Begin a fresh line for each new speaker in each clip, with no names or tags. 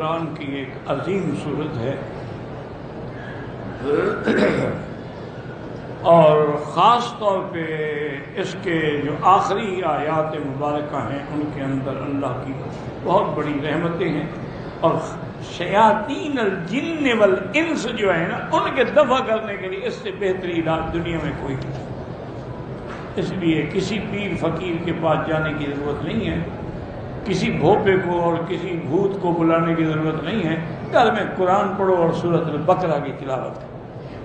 قرآن کی ایک عظیم صورت ہے اور خاص طور پہ اس کے جو آخری آیات مبارکہ ہیں ان کے اندر اللہ کی بہت بڑی رحمتیں ہیں، اور شیاطین الجن والانس جو ہے نا ان کے دفع کرنے کے لیے اس سے بہترین علاج دنیا میں کوئی نہیں۔ اس لیے کسی پیر فقیر کے پاس جانے کی ضرورت نہیں ہے، کسی بھوپے کو اور کسی بھوت کو بلانے کی ضرورت نہیں ہے۔ گھر میں قرآن پڑھو اور سورۃ البقرہ کی تلاوت کرو۔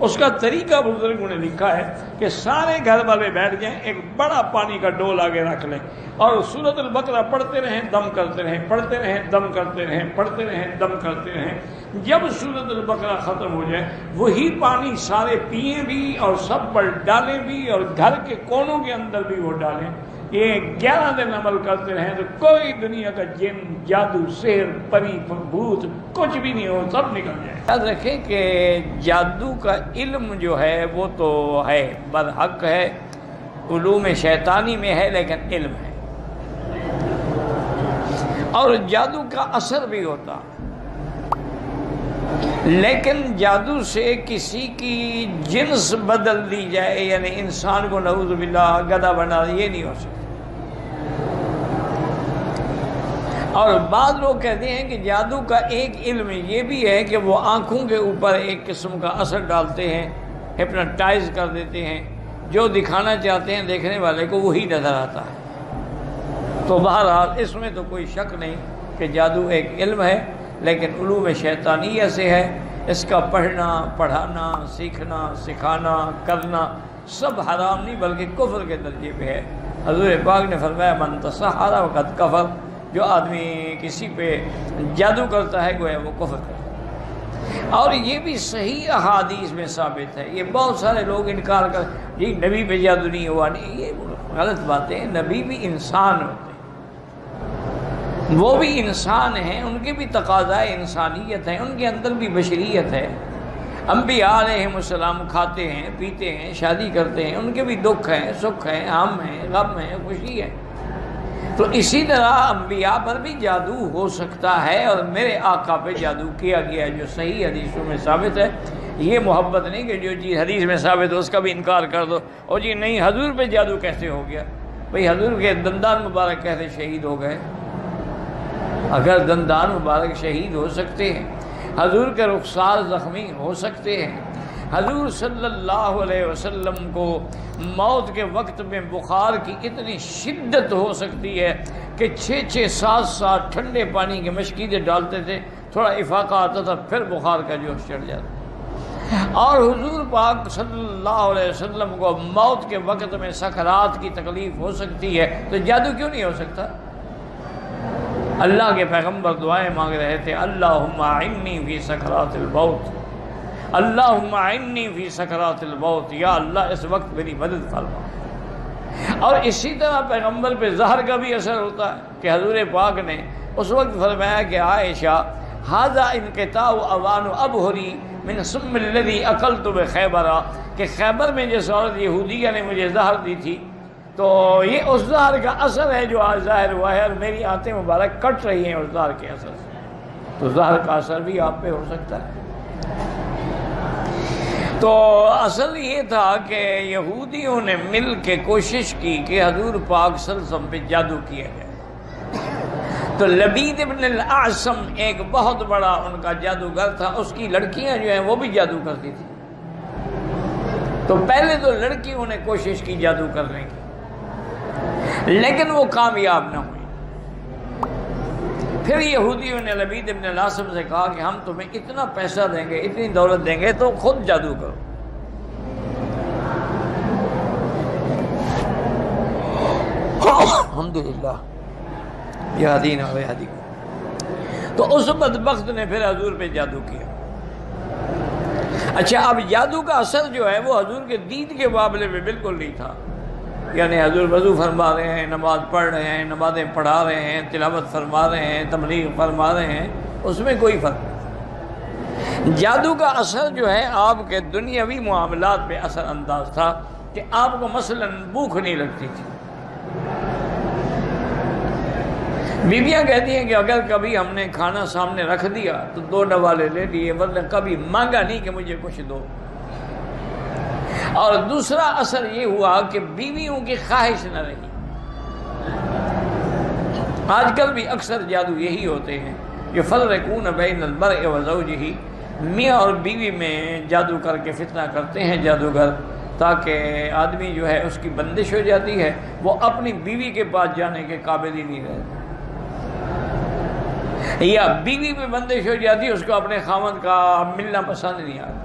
اس کا طریقہ بزرگوں نے لکھا ہے کہ سارے گھر والے بیٹھ جائیں، ایک بڑا پانی کا ڈول آگے رکھ لیں اور سورۃ البقرہ پڑھتے رہیں، دم کرتے رہیں، پڑھتے رہیں، دم کرتے رہیں، پڑھتے رہیں، دم کرتے رہیں۔ جب سورۃ البقرہ ختم ہو جائے وہی پانی سارے پئیں بھی اور سب پر ڈالیں بھی اور گھر کے کونوں کے اندر بھی وہ ڈالیں۔ یہ 11 دن عمل کرتے رہیں تو کوئی دنیا کا جن، جادو، سحر، پری، بھوت کچھ بھی نہیں ہو، سب نکل جائے۔ یاد رکھیں کہ جادو کا علم جو ہے وہ تو ہے، برحق ہے، علوم شیطانی میں ہے، لیکن علم ہے، اور جادو کا اثر بھی ہوتا، لیکن جادو سے کسی کی جنس بدل دی جائے، یعنی انسان کو نعوذ باللہ گدھا بنا دے، یہ نہیں ہو سکتا۔ اور بعض لوگ کہتے ہیں کہ جادو کا ایک علم یہ بھی ہے کہ وہ آنکھوں کے اوپر ایک قسم کا اثر ڈالتے ہیں، ہپنوٹائز کر دیتے ہیں، جو دکھانا چاہتے ہیں دیکھنے والے کو وہی نظر آتا ہے۔ تو بہرحال اس میں تو کوئی شک نہیں کہ جادو ایک علم ہے، لیکن علوم شیطانیہ سے ہے۔ اس کا پڑھنا، پڑھانا، سیکھنا، سکھانا، کرنا سب حرام نہیں بلکہ کفر کے درجے پہ ہے۔ حضور پاک نے فرمایا من تسحر فقد کفر، جو آدمی کسی پہ جادو کرتا ہے گویا وہ کفر کرتا ہے۔ اور یہ بھی صحیح احادیث میں ثابت ہے۔ یہ بہت سارے لوگ انکار کر جی نبی پہ جادو نہیں ہوا، نہیں، یہ غلط باتیں۔ نبی بھی انسان ہوتے ہیں، وہ بھی انسان ہیں، ان کے بھی تقاضائے انسانیت ہیں، ان کے اندر بھی بشریت ہے۔ انبیاء علیہم السلام کھاتے ہیں، پیتے ہیں، شادی کرتے ہیں، ان کے بھی دکھ ہیں، سکھ ہیں، غم ہیں، غم ہیں، خوشی ہے۔ تو اسی طرح انبیاء پر بھی جادو ہو سکتا ہے، اور میرے آقا پہ جادو کیا گیا جو صحیح حدیثوں میں ثابت ہے۔ یہ محبت نہیں کہ جو چیز حدیث میں ثابت ہے اس کا بھی انکار کر دو، اور جی نہیں حضور پہ جادو کیسے ہو گیا؟ بھئی حضور کے دندان مبارک کیسے شہید ہو گئے؟ اگر دندان مبارک شہید ہو سکتے ہیں، حضور کے رخسار زخمی ہو سکتے ہیں، حضور صلی اللہ علیہ وسلم کو موت کے وقت میں بخار کی اتنی شدت ہو سکتی ہے کہ 6-6 7 ٹھنڈے پانی کے مشکیزیں ڈالتے تھے، تھوڑا افاقہ آتا تھا پھر بخار کا جوش چڑھ جاتا۔ اور حضور پاک صلی اللہ علیہ وسلم کو موت کے وقت میں سکرات کی تکلیف ہو سکتی ہے، تو جادو کیوں نہیں ہو سکتا؟ اللہ کے پیغمبر دعائیں مانگ رہے تھے، اللہم اعنی فی سکرات الموت، اللہم اعنی فی سکرات الموت، یا اللہ اس وقت میری مدد فرما۔ اور اسی طرح پیغمبر پہ زہر کا بھی اثر ہوتا ہے کہ حضور پاک نے اس وقت فرمایا کہ عائشہ ھذا انقطاع اوان ابہری من سم الذی اکلت بخیبر، کہ خیبر میں جس عورت یہودیہ نے مجھے زہر دی تھی تو یہ اس زہر کا اثر ہے جو آج ظاہر ہوا ہے، اور میری آنتیں مبارک کٹ رہی ہیں اس زہر کے اثر سے۔ تو زہر کا اثر بھی آپ پہ ہو سکتا ہے۔ تو اصل یہ تھا کہ یہودیوں نے مل کے کوشش کی کہ حضور پاک صلی اللہ علیہ وسلم پہ جادو کیا جائے۔ تو لبید ابن الاعصم ایک بہت بڑا ان کا جادوگر تھا، اس کی لڑکیاں جو ہیں وہ بھی جادو کرتی تھی۔ تو پہلے تو لڑکیوں نے کوشش کی جادو کرنے کی، لیکن وہ کامیاب نہ ہوئی۔ پھر یہودیوں نے لبید ابن الاعصم سے کہا کہ ہم تمہیں اتنا پیسہ دیں گے، اتنی دولت دیں گے، تو خود جادو کرو۔ الحمدللہ یہدینا و یہدیکم۔ تو اس بدبخت نے پھر حضور پہ جادو کیا۔ اچھا، اب جادو کا اثر جو ہے وہ حضور کے دین کے معاملے میں بالکل نہیں تھا، یعنی حضور وضو فرما رہے ہیں، نماز پڑھ رہے ہیں، نمازیں پڑھا رہے ہیں، تلاوت فرما رہے ہیں، تبلیغ فرما رہے ہیں، اس میں کوئی فرق نہیں۔ جادو کا اثر جو ہے آپ کے دنیاوی معاملات پہ اثر انداز تھا کہ آپ کو مثلا بھوک نہیں لگتی تھی، بیویاں کہتی ہیں کہ اگر کبھی ہم نے کھانا سامنے رکھ دیا تو 2 نوالے لے لیے، ورنہ کبھی مانگا نہیں کہ مجھے کچھ دو۔ اور دوسرا اثر یہ ہوا کہ بیویوں کی خواہش نہ رہی۔ آج کل بھی اکثر جادو یہی ہوتے ہیں جو فرقون بین المرء وزوجہ، میاں اور بیوی میں جادو کر کے فتنہ کرتے ہیں جادوگر، تاکہ آدمی جو ہے اس کی بندش ہو جاتی ہے، وہ اپنی بیوی کے پاس جانے کے قابل ہی نہیں رہتا، یا بیوی پہ بندش ہو جاتی ہے، اس کو اپنے خاوند کا ملنا پسند نہیں آتا،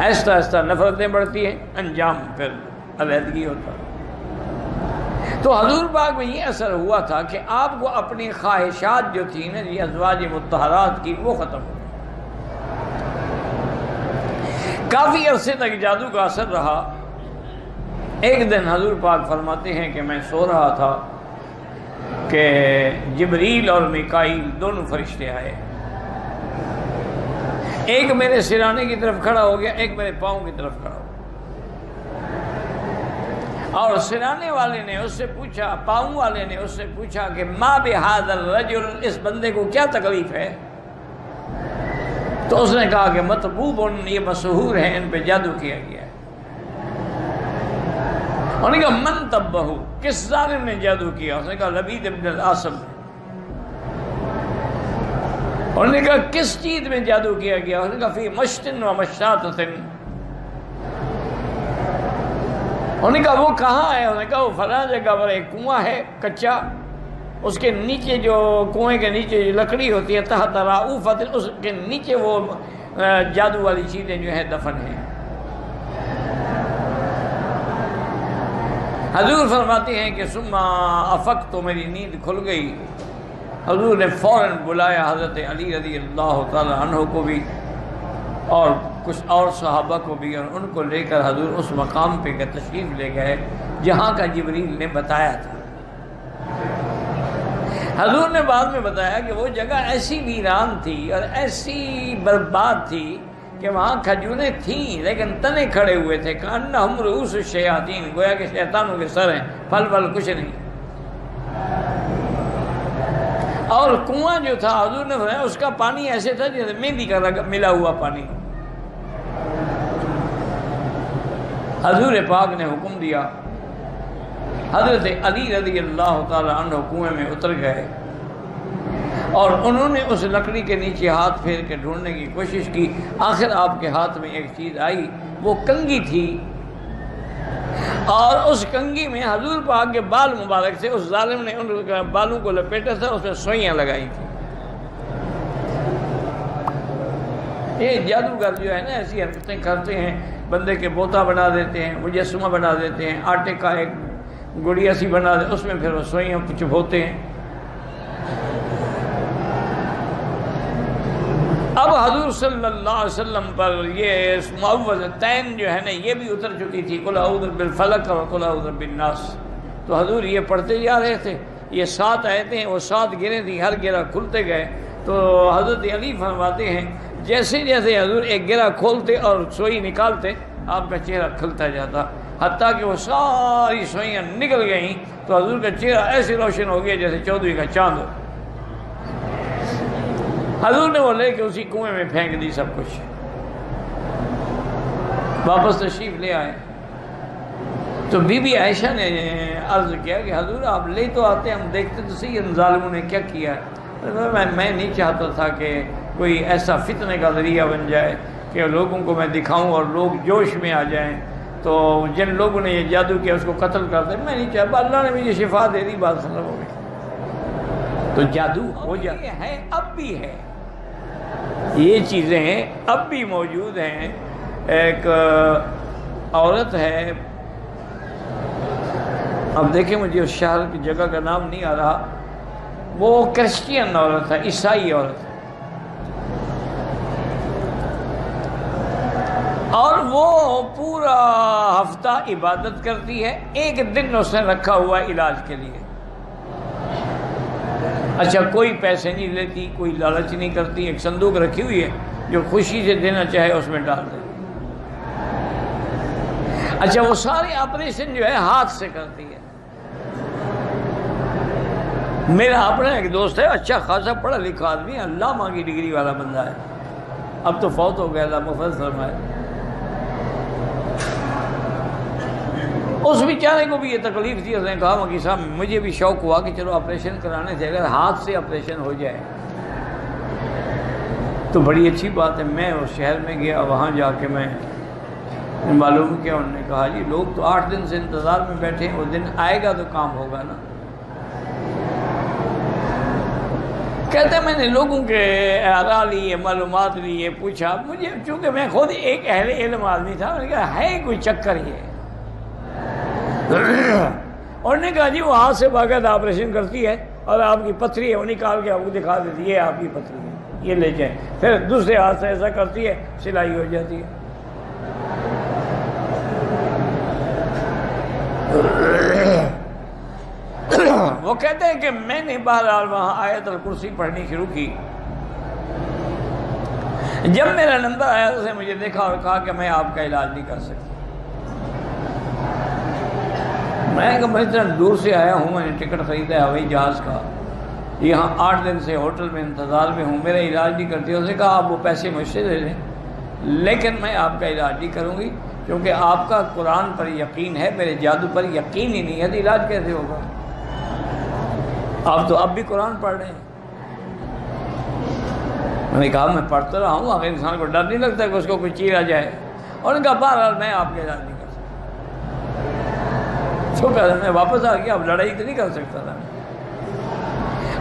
آہستہ آہستہ نفرتیں بڑھتی ہیں، انجام پھر علیحدگی ہوتا۔ تو حضور پاک میں یہ اثر ہوا تھا کہ آپ کو اپنی خواہشات جو تھیں نا یہ ازواج مطہرات کی، وہ ختم ہو گئی۔ کافی عرصے تک جادو کا اثر رہا۔ ایک دن حضور پاک فرماتے ہیں کہ میں سو رہا تھا کہ جبریل اور میکائیل دونوں فرشتے آئے، ایک میرے سرانے کی طرف کھڑا ہو گیا، ایک میرے پاؤں کی طرف کھڑا ہو گیا، اور سرانے والے نے اس سے پوچھا، پاؤں والے نے اس سے پوچھا کہ ما بہذا الرجل، اس بندے کو کیا تکلیف ہے؟ تو اس نے کہا کہ مطبوب، یہ مسحور ہیں، ان پہ جادو کیا گیا ہے۔ انہوں نے کہا من طبہ، کس ظالم نے جادو کیا؟ اس نے کہا لبید ابن العاصم۔ انہوں نے کہا کس چیز میں جادو کیا گیا؟ انہوں نے کہا فی مشتن و مشاطۃ۔ انہوں نے کہا وہ کہاں ہے؟ انہوں نے کہا وہ فلاں جگہ پر ایک کنواں ہے کچا، اس کے نیچے جو کنویں کے نیچے جو لکڑی ہوتی ہے تحت رعوفۃ، اس کے نیچے وہ جادو والی چیزیں جو ہیں دفن ہیں۔ حضور فرماتے ہیں کہ ثم افقت، تو میری نیند کھل گئی۔ حضور نے فوراً بلایا حضرت علی رضی اللہ تعالی عنہ کو بھی اور کچھ اور صحابہ کو بھی، اور ان کو لے کر حضور اس مقام پہ تشریف لے گئے جہاں کا جبریل نے بتایا تھا۔ حضور نے بعد میں بتایا کہ وہ جگہ ایسی ویران تھی اور ایسی برباد تھی کہ وہاں کھجوریں تھیں لیکن تنے کھڑے ہوئے تھے، کأنہم رؤوس الشیاطین، گویا کہ شیطانوں کے سر ہیں، پھل کچھ نہیں۔ اور کنواں جو تھا حضور نے فرمایا اس کا پانی ایسے تھا جیسے مہندی کا ملا ہوا پانی۔ حضور پاک نے حکم دیا، حضرت علی رضی اللہ تعالی عنہ کنویں میں اتر گئے اور انہوں نے اس لکڑی کے نیچے ہاتھ پھیر کے ڈھونڈنے کی کوشش کی۔ آخر آپ کے ہاتھ میں ایک چیز آئی، وہ کنگھی تھی، اور اس کنگھی میں حضور پاک کے بال مبارک تھے۔ اس ظالم نے ان بالوں کو لپیٹا تھا، اس میں سوئیاں لگائی تھیں۔ یہ جادوگر جو ہے نا ایسی حرکتیں کرتے ہیں، بندے کے بوتا بنا دیتے ہیں، مجسمہ بنا دیتے ہیں، آٹے کا ایک گڑیا سی بنا دے، اس میں پھر وہ سوئیاں چبھوتے ہیں۔ اب حضور صلی اللہ علیہ وسلم پر یہ معوذتین جو ہے نا یہ بھی اتر چکی تھی، قل اعوذ بالفلق اور قل اعوذ بالناس۔ تو حضور یہ پڑھتے جا رہے تھے، یہ 7 آیتیں ہیں، وہ 7 گریں تھیں، ہر گرہ کھلتے گئے۔ تو حضرت علی فرماتے ہیں جیسے جیسے حضور ایک گرہ کھولتے اور سوئی نکالتے، آپ کا چہرہ کھلتا جاتا، حتیٰ کہ وہ ساری سوئیاں نکل گئیں تو حضور کا چہرہ ایسے روشن ہو گیا جیسے 14ویں کا چاند ہو۔ حضور نے وہ لے کے اسی کنویں میں پھینک دی سب کچھ، واپس تشریف لے آئے۔ تو بی بی عائشہ نے عرض کیا کہ حضور آپ لے تو آتے، ہم دیکھتے تو صحیح ان ظالموں نے کیا کیا ہے۔ میں نہیں چاہتا تھا کہ کوئی ایسا فتنے کا ذریعہ بن جائے کہ لوگوں کو میں دکھاؤں اور لوگ جوش میں آ جائیں، تو جن لوگوں نے یہ جادو کیا اس کو قتل کر دیں، میں نہیں چاہتا۔ اللہ نے مجھے شفا دے دی، بات ختم ہو گئی۔ تو جادو ہو جاتا ہے، اب بھی ہے، یہ چیزیں اب بھی موجود ہیں۔ ایک عورت ہے، اب دیکھیں مجھے اس شہر کی جگہ کا نام نہیں آ رہا، وہ کرسچین عورت ہے، عیسائی عورت ہے، اور وہ پورا ہفتہ عبادت کرتی ہے، ایک دن اس نے رکھا ہوا علاج کے لیے۔ اچھا کوئی پیسے نہیں لیتی، کوئی لالچ نہیں کرتی، ایک صندوق رکھی ہوئی ہے جو خوشی سے دینا چاہے اس میں ڈال دے۔ اچھا وہ سارے آپریشن جو ہے ہاتھ سے کرتی ہے، میرا اپنا ایک دوست ہے، اچھا خاصا پڑھا لکھا آدمی ہے، علامہ کی ڈگری والا بندہ ہے، اب تو فوت ہو گیا، اللہ مغفرت فرمائے۔ اس بیچارے کو بھی یہ تکلیف تھی، اس نے کہا مکی صاحب مجھے بھی شوق ہوا کہ چلو آپریشن کرانے سے اگر ہاتھ سے آپریشن ہو جائے تو بڑی اچھی بات ہے۔ میں اس شہر میں گیا، وہاں جا کے میں معلوم کیا، انہوں نے کہا جی لوگ تو 8 دن سے انتظار میں بیٹھے ہیں، وہ دن آئے گا تو کام ہوگا نا۔ کہتے ہیں میں نے لوگوں کے آراء لیے، معلومات لیے، پوچھا، مجھے چونکہ میں خود ایک اہل علم آدمی تھا، میں نے کہا ہے کوئی چکر یہ، اور نے کہا جی وہ ہاتھ سے باقاعدہ آپریشن کرتی ہے اور آپ کی پتھری ہے وہ نکال کے آپ کو دکھا دیتی ہے، یہ آپ کی پتھری ہے، یہ لے جائیں، پھر دوسرے ہاتھ سے ایسا کرتی ہے، سلائی ہو جاتی ہے۔ وہ کہتے ہیں کہ میں نے بہرحال وہاں آیت الکرسی پڑھنی شروع کی۔ جب میرا نمبر آیا تو اس نے مجھے دیکھا اور کہا کہ میں آپ کا علاج نہیں کر سکتی۔ میں نے کہا میں اتنا دور سے آیا ہوں، میں نے ٹکٹ خریدا ہے ہوائی جہاز کا، یہاں 8 دن سے ہوٹل میں انتظار میں ہوں، میرا علاج نہیں کرتی۔ اس نے کہا آپ وہ پیسے مجھ سے دے دیں لیکن میں آپ کا علاج نہیں کروں گی، کیونکہ آپ کا قرآن پر یقین ہے، میرے جادو پر یقین ہی نہیں ہے، تو علاج کیسے ہوگا؟ آپ تو اب بھی قرآن پڑھ رہے ہیں۔ میں نے کہا میں پڑھتا رہا ہوں، اگر انسان کو ڈر نہیں لگتا کہ اس کو کوئی چیز آ جائے، اور نے کہا بہرحال میں آپ کا علاج نہیں کر سکتا۔ تو کہا میں واپس آ گیا، اب لڑائی تو نہیں کر سکتا تھا۔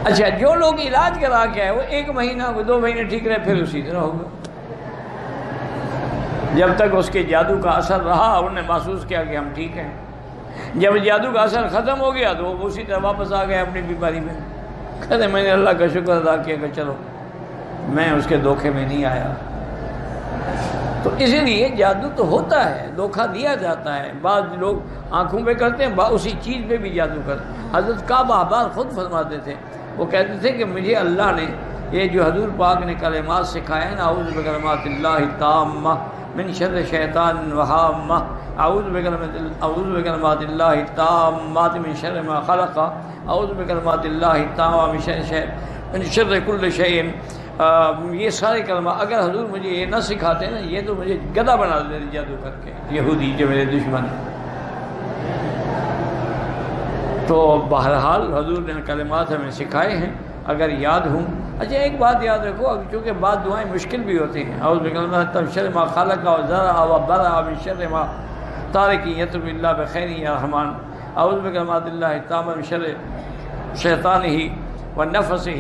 اچھا جو لوگ علاج کرا کے آئے وہ 1 مہینہ 2 مہینے ٹھیک رہے، پھر اسی طرح ہوگا، جب تک اس کے جادو کا اثر رہا انہوں نے محسوس کیا کہ ہم ٹھیک ہیں۔ جب جادو کا اثر ختم ہو گیا تو وہ اسی طرح واپس آ گئے اپنی بیماری میں۔ کہتے میں نے اللہ کا شکر ادا کیا کہ چلو میں اس کے دھوکے میں نہیں آیا۔ تو اسی لیے جادو تو ہوتا ہے، دھوکہ دیا جاتا ہے، بعض لوگ آنکھوں پہ کرتے ہیں، اسی چیز پہ بھی جادو کرتے ہیں۔ حضرت کعب احبار خود فرماتے تھے، وہ کہتے تھے کہ مجھے اللہ نے یہ جو حضور پاک نے کلمات سکھائے ہیں، اعوذ بکلمات اللہ التامہ من شر شیطان وہامہ، اعوذ بکلمات اللہ التامات من شر ما خلق، اعوذ بکلمات اللہ التامہ من شر کل شیء، یہ سارے کلمات اگر حضور مجھے یہ نہ سکھاتے نا، یہ تو مجھے گدھا بنا دیتے جادو کر کے، یہودی جو میرے دشمن ہیں۔ تو بہرحال حضور نے کلمات ہمیں سکھائے ہیں، اگر یاد ہوں۔ اچھا ایک بات یاد رکھو، چونکہ بعض دعائیں مشکل بھی ہوتی ہیں، اعوذ بکلمات من شر ما خلق وزرع وبرع من شر ما تارک یطلب اللہ بخیر یا رحمان، اعوذ بکلمات اللہ التامہ من شر شیطانہ ونفسہ۔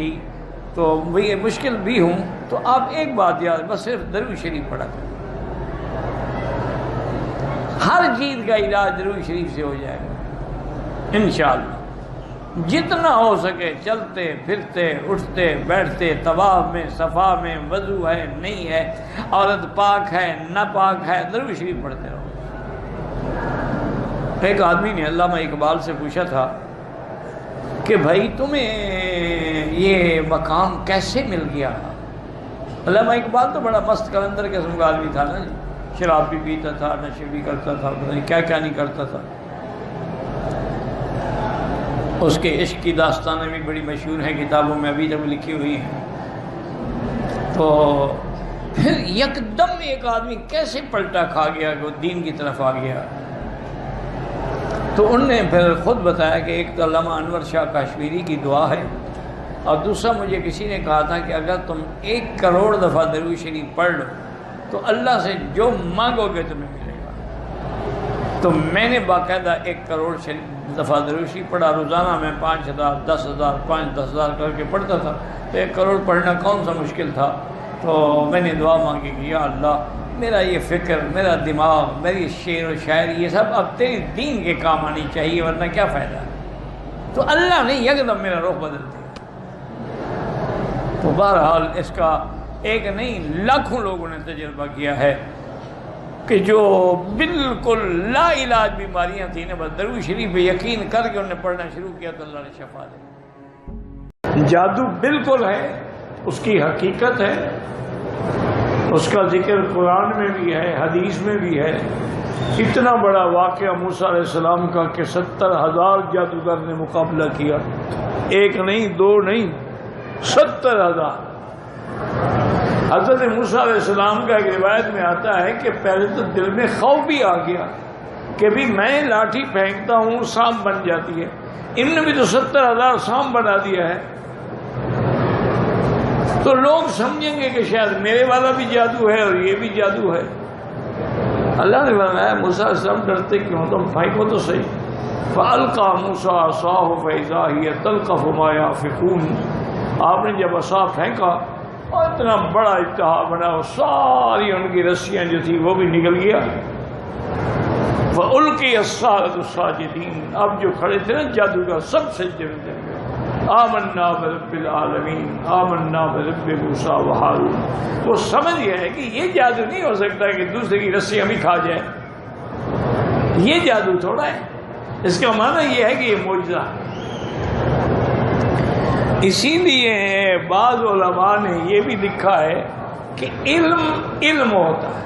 تو یہ مشکل بھی ہوں تو آپ ایک بات یاد، بس صرف درود شریف پڑھا کریں، ہر چیز کا علاج درود شریف سے ہو جائے گا انشاءاللہ۔ جتنا ہو سکے چلتے پھرتے اٹھتے بیٹھتے، طواف میں صفا میں، وضو ہے نہیں ہے، عورت پاک ہے نہ پاک ہے، درود شریف پڑھتے رہو۔ ایک آدمی نے علامہ اقبال سے پوچھا تھا کہ بھائی تمہیں یہ مقام کیسے مل گیا؟ علامہ اقبال تو بڑا مست کلندر قسم کا آدمی تھا نا جی، شراب بھی پیتا تھا، نشے بھی کرتا تھا، پتہ نہیں کیا کیا نہیں کرتا تھا۔ اس کے عشق کی داستانیں بھی بڑی مشہور ہیں، کتابوں میں ابھی تک لکھی ہوئی ہیں۔ تو پھر یکدم ایک آدمی کیسے پلٹا کھا گیا کہ وہ دین کی طرف آ گیا؟ تو ان نے پھر خود بتایا کہ ایک تو علامہ انور شاہ کشمیری کی دعا ہے، اور دوسرا مجھے کسی نے کہا تھا کہ اگر تم 1 کروڑ دفعہ درود شریف پڑھ لو تو اللہ سے جو مانگو گے تمہیں ملے گا۔ تو میں نے باقاعدہ 1 کروڑ دفعہ درود شریف پڑھا، روزانہ میں 5000 10,000 5-10,000 کر کے پڑھتا تھا، تو 1 کروڑ پڑھنا کون سا مشکل تھا۔ تو میں نے دعا مانگی کہ یا اللہ میرا یہ فکر، میرا دماغ، میری شعر و شاعری یہ سب اب تیری دین کے کام آنی چاہیے، ورنہ کیا فائدہ۔ تو اللہ نے یکدم میرا رخ بدل دیا۔ تو بہرحال اس کا ایک نہیں لاکھوں لوگوں نے تجربہ کیا ہے کہ جو بالکل لا علاج بیماریاں تھیں نا، بس درود شریف پہ یقین کر کے انہوں نے پڑھنا شروع کیا تو اللہ نے شفا دی۔ جادو بالکل ہے، اس کی حقیقت ہے، اس کا ذکر قرآن میں بھی ہے، حدیث میں بھی ہے۔ اتنا بڑا واقعہ موسیٰ علیہ السلام کا کہ 70,000 جادوگر نے مقابلہ کیا، ایک نہیں، دو نہیں، 70,000۔ حضرت موسیٰ علیہ السلام کا ایک روایت میں آتا ہے کہ پہلے تو دل میں خوف بھی آ گیا کہ بھی میں لاٹھی پھینکتا ہوں سانپ بن جاتی ہے، ان نے بھی تو 70,000 سانپ بنا دیا ہے، تو لوگ سمجھیں گے کہ شاید میرے والا بھی جادو ہے اور یہ بھی جادو ہے۔ اللہ نے فرمایا موسیٰ علیہ السلام ڈرتے کیوں، تم پھینکو تو صحیح۔ فَأَلْقَىٰ مُوسَىٰ عَصَاهُ فَإِذَا هِيَ تَلْقَفُ مَا يَأْفِكُونَ، آپ نے جب عصا پھینکا اور اتنا بڑا اتحاد بنا، ساری ان کی رسیاں جو تھی وہ بھی نکل گیا۔ وَأُلْقِيَ السَّحَرَةُ سَاجِدِينَ، اب جو کھڑے تھے نا جادوگر سب سجدے میں گر گئے۔ آمنا برب العالمین، آمنا برب موسیٰ وہارون۔ وہ سمجھ گیا ہے کہ یہ جادو نہیں ہو سکتا کہ دوسرے کی رسیاں بھی کھا جائے، یہ جادو تھوڑا ہے، اس کا معنی یہ ہے کہ یہ معجزہ۔ اسی لیے بعض علماء نے یہ بھی لکھا ہے کہ علم ہوتا ہے،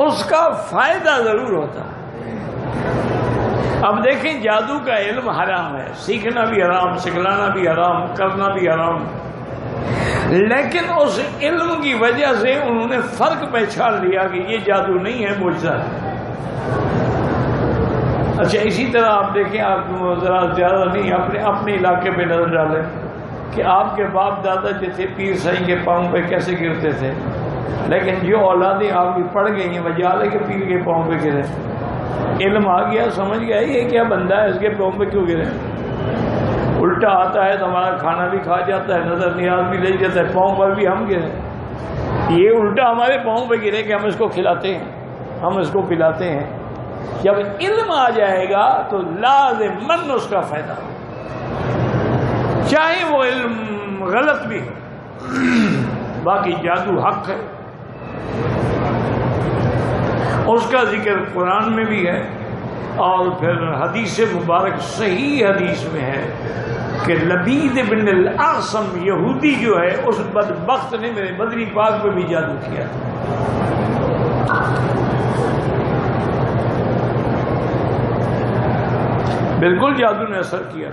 اس کا فائدہ ضرور ہوتا ہے۔ اب دیکھیں جادو کا علم حرام ہے، سیکھنا بھی حرام، سکھلانا بھی حرام، کرنا بھی حرام، لیکن اس علم کی وجہ سے انہوں نے فرق پہچان لیا کہ یہ جادو نہیں ہے، معجزہ ہے۔ اچھا اسی طرح آپ دیکھیں، آپ ذرا زیادہ نہیں اپنے علاقے پہ نظر ڈالیں کہ آپ کے باپ دادا جو تھے پیر سائیں کے پاؤں پہ کیسے گرتے تھے، لیکن جو اولادیں آپ کی پڑ گئی ہیں وجہ ہے کہ پیر کے پاؤں پہ گرے، علم آ گیا، سمجھ گیا یہ کیا بندہ ہے، اس کے پاؤں پہ کیوں گرے، الٹا آتا ہے تو ہمارا کھانا بھی کھا جاتا ہے، نظر نیاز بھی لے جاتا ہے، پاؤں پر بھی ہم گرے، یہ الٹا ہمارے پاؤں پہ گرے کہ ہم اس کو کھلاتے ہیں، ہم اس کو پلاتے ہیں۔ جب علم آ جائے گا تو لازماً اس کا فائدہ ہو، چاہے وہ علم غلط بھی ہو، باقی جادو حق ہے، اس کا ذکر قرآن میں بھی ہے، اور پھر حدیث مبارک صحیح حدیث میں ہے کہ لبید بن الاعصم یہودی جو ہے اس بدبخت نے میرے بدری پاک پہ بھی جادو کیا، بالکل جادو نے اثر کیا،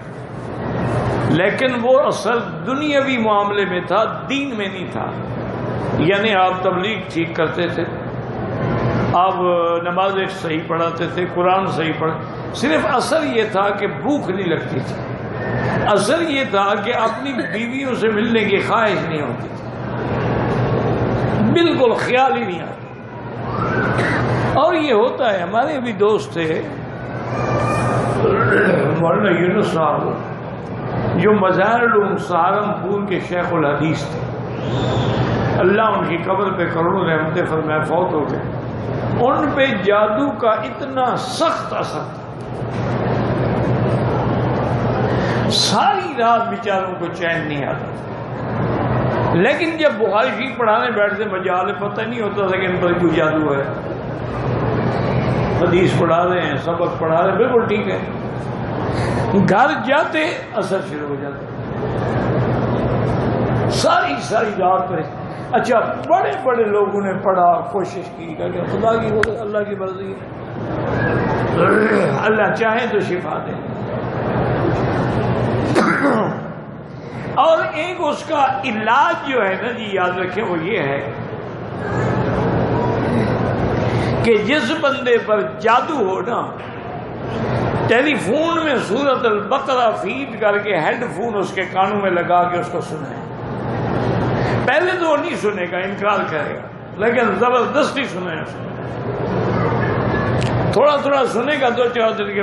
لیکن وہ اثر دنیاوی معاملے میں تھا، دین میں نہیں تھا۔ یعنی آپ تبلیغ ٹھیک کرتے تھے، آپ نماز صحیح پڑھاتے تھے، قرآن صحیح پڑھ، صرف اثر یہ تھا کہ بھوک نہیں لگتی تھی، اثر یہ تھا کہ اپنی بیویوں سے ملنے کی خواہش نہیں ہوتی تھی، بالکل خیال ہی نہیں آتا۔ اور یہ ہوتا ہے، ہمارے بھی دوست تھے مولانا یونس صاحب جو مظاہر العلوم سہارنپور کے شیخ الحدیث تھے، اللہ ان کی قبر پہ کروڑوں رحمتیں فرمائے، فوت ہو گئے، ان پہ جادو کا اتنا سخت اثر تھا، ساری رات بیچاروں کو چین نہیں آتا تھا، لیکن جب بخاری شریف پڑھانے بیٹھتے مجال پتہ نہیں ہوتا تھا کہ ان پر کوئی جادو ہے، حدیث پڑھا رہے ہیں، سبق پڑھا رہے ہیں، بالکل ٹھیک ہے، گھر جاتے اثر شروع ہو جاتا، ساری رات پر۔ اچھا بڑے بڑے لوگوں نے پڑھا، کوشش کی کہ خدا کی اللہ کی مرضی ہے، اللہ چاہے تو شفا دے، اور ایک اس کا علاج جو ہے نا جی یاد رکھیں وہ یہ ہے کہ جس بندے پر جادو ہو نا، ٹیلی فون میں سورۃ البقرہ فیڈ کر کے ہیڈ فون اس کے کانوں میں لگا کے اس کو سنائے، پہلے تو وہ نہیں سنے گا، انکار کرے گا، لیکن زبردستی سنے، تھوڑا تھوڑا سنے گا، 2-4 دن کے